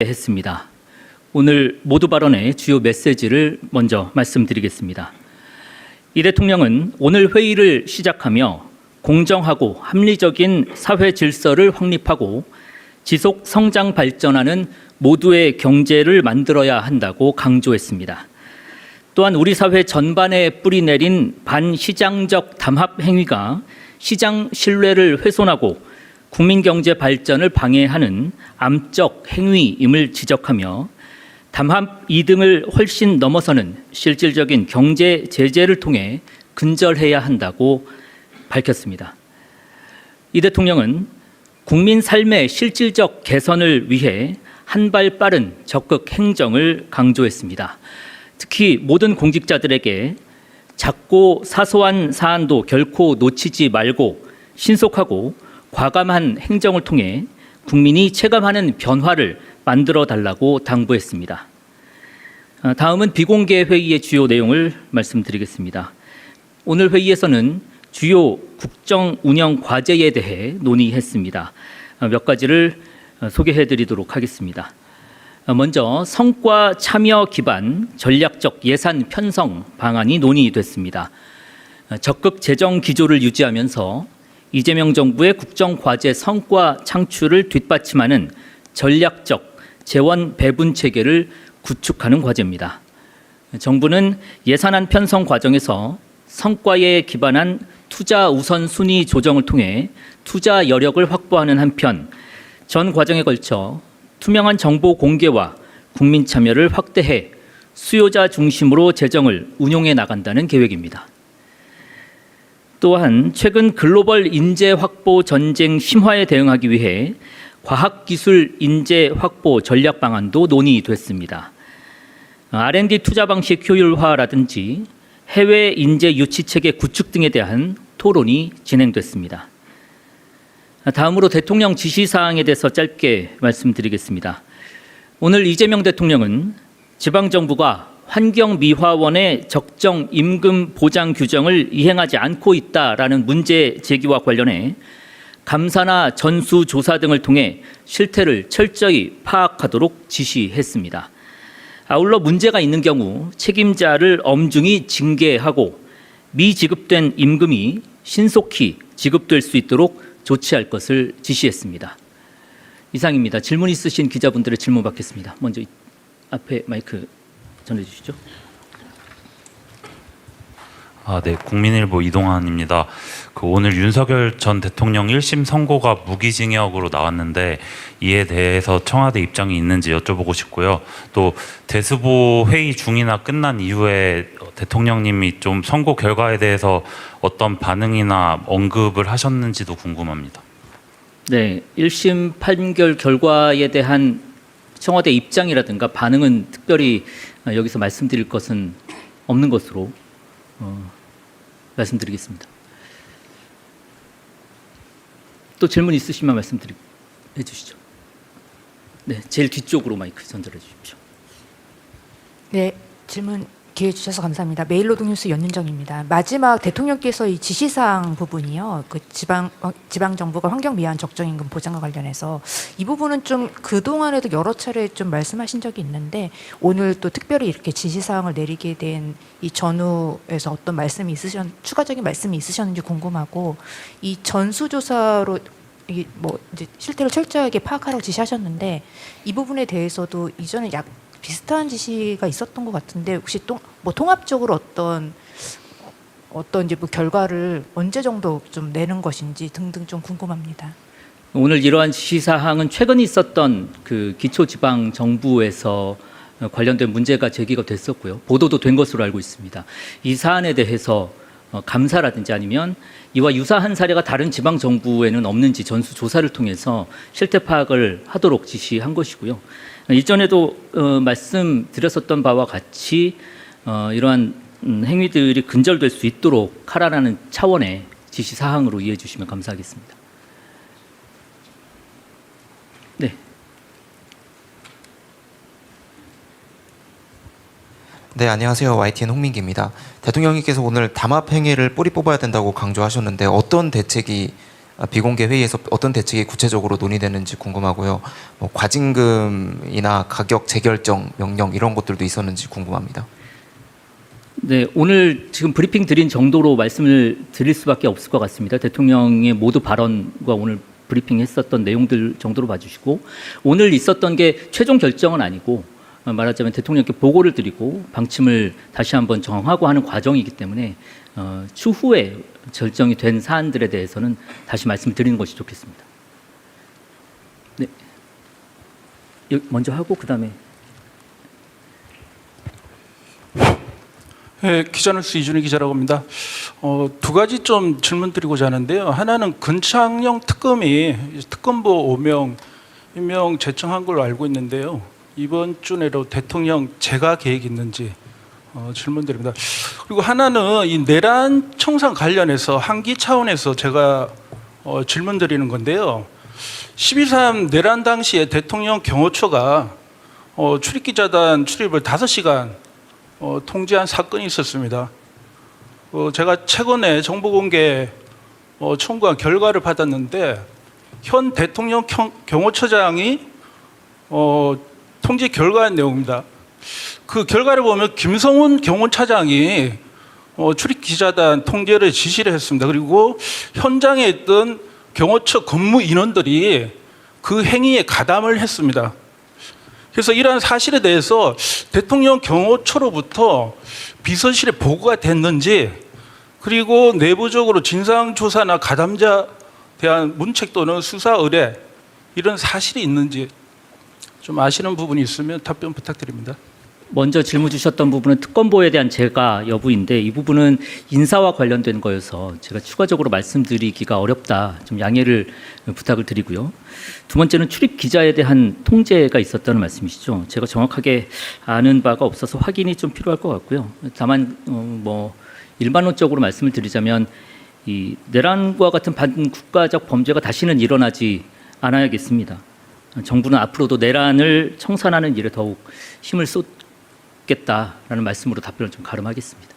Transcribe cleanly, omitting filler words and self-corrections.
했습니다. 오늘 모두 발언의 주요 메시지를 먼저 말씀드리겠습니다. 이 대통령은 오늘 회의를 시작하며 공정하고 합리적인 사회 질서를 확립하고 지속 성장 발전하는 모두의 경제를 만들어야 한다고 강조했습니다. 또한 우리 사회 전반에 뿌리내린 반시장적 담합 행위가 시장 신뢰를 훼손하고 국민 경제 발전을 방해하는 암적 행위임을 지적하며 담합 이등을 훨씬 넘어서는 실질적인 경제 제재를 통해 근절해야 한다고 밝혔습니다. 이 대통령은 국민 삶의 실질적 개선을 위해 한 발 빠른 적극 행정을 강조했습니다. 특히 모든 공직자들에게 작고 사소한 사안도 결코 놓치지 말고 신속하고 과감한 행정을 통해 국민이 체감하는 변화를 만들어 달라고 당부했습니다. 다음은 비공개 회의의 주요 내용을 말씀드리겠습니다. 오늘 회의에서는 주요 국정 운영 과제에 대해 논의했습니다. 몇 가지를 소개해 드리도록 하겠습니다. 먼저 성과 참여 기반 전략적 예산 편성 방안이 논의됐습니다. 적극 재정 기조를 유지하면서 이재명 정부의 국정 과제 성과 창출을 뒷받침하는 전략적 재원 배분 체계를 구축하는 과제입니다. 정부는 예산안 편성 과정에서 성과에 기반한 투자 우선순위 조정을 통해 투자 여력을 확보하는 한편 전 과정에 걸쳐 투명한 정보 공개와 국민 참여를 확대해 수요자 중심으로 재정을 운용해 나간다는 계획입니다. 또한 최근 글로벌 인재 확보 전쟁 심화에 대응하기 위해 과학기술 인재 확보 전략 방안도 논의됐습니다. R&D 투자 방식 효율화라든지 해외 인재 유치 체계 구축 등에 대한 토론이 진행됐습니다. 다음으로 대통령 지시사항에 대해서 짧게 말씀드리겠습니다. 오늘 이재명 대통령은 지방정부가 환경미화원의 적정 임금 보장 규정을 이행하지 않고 있다라는 문제 제기와 관련해 감사나 전수조사 등을 통해 실태를 철저히 파악하도록 지시했습니다. 아울러 문제가 있는 경우 책임자를 엄중히 징계하고 미지급된 임금이 신속히 지급될 수 있도록 조치할 것을 지시했습니다. 이상입니다. 질문 있으신 기자분들의 질문 받겠습니다. 먼저 앞에 마이크 전해주시죠. 네, 국민일보 이동환입니다. 오늘 윤석열 전 대통령 1심 선고가 무기징역으로 나왔는데 이에 대해서 청와대 입장이 있는지 여쭤보고 싶고요. 또 대수보 회의 중이나 끝난 이후에 대통령님이 좀 선고 결과에 대해서 어떤 반응이나 언급을 하셨는지도 궁금합니다. 네, 1심 판결 결과에 대한 청와대 입장이라든가 반응은 특별히 여기서 말씀드릴 것은 없는 것으로 말씀드리겠습니다. 또 질문 있으시면 해 주시죠. 네, 제일 뒤쪽으로 마이크 전달해 주십시오. 네, 질문 기회 주셔서 감사합니다. 메일노동뉴스 연윤정입니다. 마지막 대통령께서 이 지시사항 부분이요, 그 지방 정부가 환경미화원 적정임금 보장과 관련해서 이 부분은 좀 그 동안에도 여러 차례 좀 말씀하신 적이 있는데 오늘 또 특별히 이렇게 지시사항을 내리게 된 이 전후에서 어떤 말씀이 추가적인 말씀이 있으셨는지 궁금하고, 이 전수조사로 뭐 이제 실태를 철저하게 파악하라고 지시하셨는데 이 부분에 대해서도 이전에 비슷한 지시가 있었던 것 같은데 혹시 또 뭐 통합적으로 어떤 이제 뭐 결과를 언제 정도 좀 내는 것인지 등등 좀 궁금합니다. 오늘 이러한 지시사항은 최근 있었던 그 기초지방정부에서 관련된 문제가 제기가 됐었고요. 보도도 된 것으로 알고 있습니다. 이 사안에 대해서 감사라든지 아니면 이와 유사한 사례가 다른 지방정부에는 없는지 전수조사를 통해서 실태 파악을 하도록 지시한 것이고요. 이전에도 말씀드렸었던 바와 같이 이러한 행위들이 근절될 수 있도록 하라는 차원의 지시사항으로 이해해 주시면 감사하겠습니다. 네. 네, 안녕하세요. YTN 홍민기입니다. 대통령님께서 오늘 담합 행위를 뿌리 뽑아야 된다고 강조하셨는데 어떤 대책이 비공개 회의에서 어떤 대책이 구체적으로 논의되는지 궁금하고요. 뭐 과징금이나 가격 재결정 명령 이런 것들도 있었는지 궁금합니다. 네, 오늘 지금 브리핑 드린 정도로 말씀을 드릴 수밖에 없을 것 같습니다. 대통령의 모두 발언과 오늘 브리핑했었던 내용들 정도로 봐주시고, 오늘 있었던 게 최종 결정은 아니고 말하자면 대통령께 보고를 드리고 방침을 다시 한번 정하고 하는 과정이기 때문에 추후에 결정이 된 사안들에 대해서는 다시 말씀을 드리는 것이 좋겠습니다. 네, 먼저 하고 그다음에. 네, 기자뉴스 이준희 기자라고 합니다. 두 가지 좀 질문 드리고자 하는데요. 하나는 근창영 특검이 특검보 5명 임명 제청한 걸로 알고 있는데요. 이번 주 내로 대통령 재가 계획이 있는지 질문드립니다. 그리고 하나는 이 내란 청산 관련해서 한기 차원에서 제가 질문드리는 건데요. 12.3 내란 당시에 대통령 경호처가 출입기자단 출입을 5시간 통제한 사건이 있었습니다. 제가 최근에 정보공개 청구한 결과를 받았는데 현 대통령 경호처장이 통제 결과의 내용입니다. 그 결과를 보면 김성훈 경호차장이 출입기자단 통제를 지시를 했습니다. 그리고 현장에 있던 경호처 근무 인원들이 그 행위에 가담을 했습니다. 그래서 이러한 사실에 대해서 대통령 경호처로부터 비서실에 보고가 됐는지, 그리고 내부적으로 진상조사나 가담자 대한 문책 또는 수사 의뢰 이런 사실이 있는지 좀 아시는 부분이 있으면 답변 부탁드립니다. 먼저 질문 주셨던 부분은 특검보에 대한 재가 여부인데, 이 부분은 인사와 관련된 거여서 제가 추가적으로 말씀드리기가 어렵다. 좀 양해를 부탁을 드리고요. 두 번째는 출입 기자에 대한 통제가 있었다는 말씀이시죠. 제가 정확하게 아는 바가 없어서 확인이 좀 필요할 것 같고요. 다만 뭐 일반론적으로 말씀을 드리자면 이 내란과 같은 반국가적 범죄가 다시는 일어나지 않아야겠습니다. 정부는 앞으로도 내란을 청산하는 일에 더욱 힘을 쏟겠다라는 말씀으로 답변을 좀 가름하겠습니다.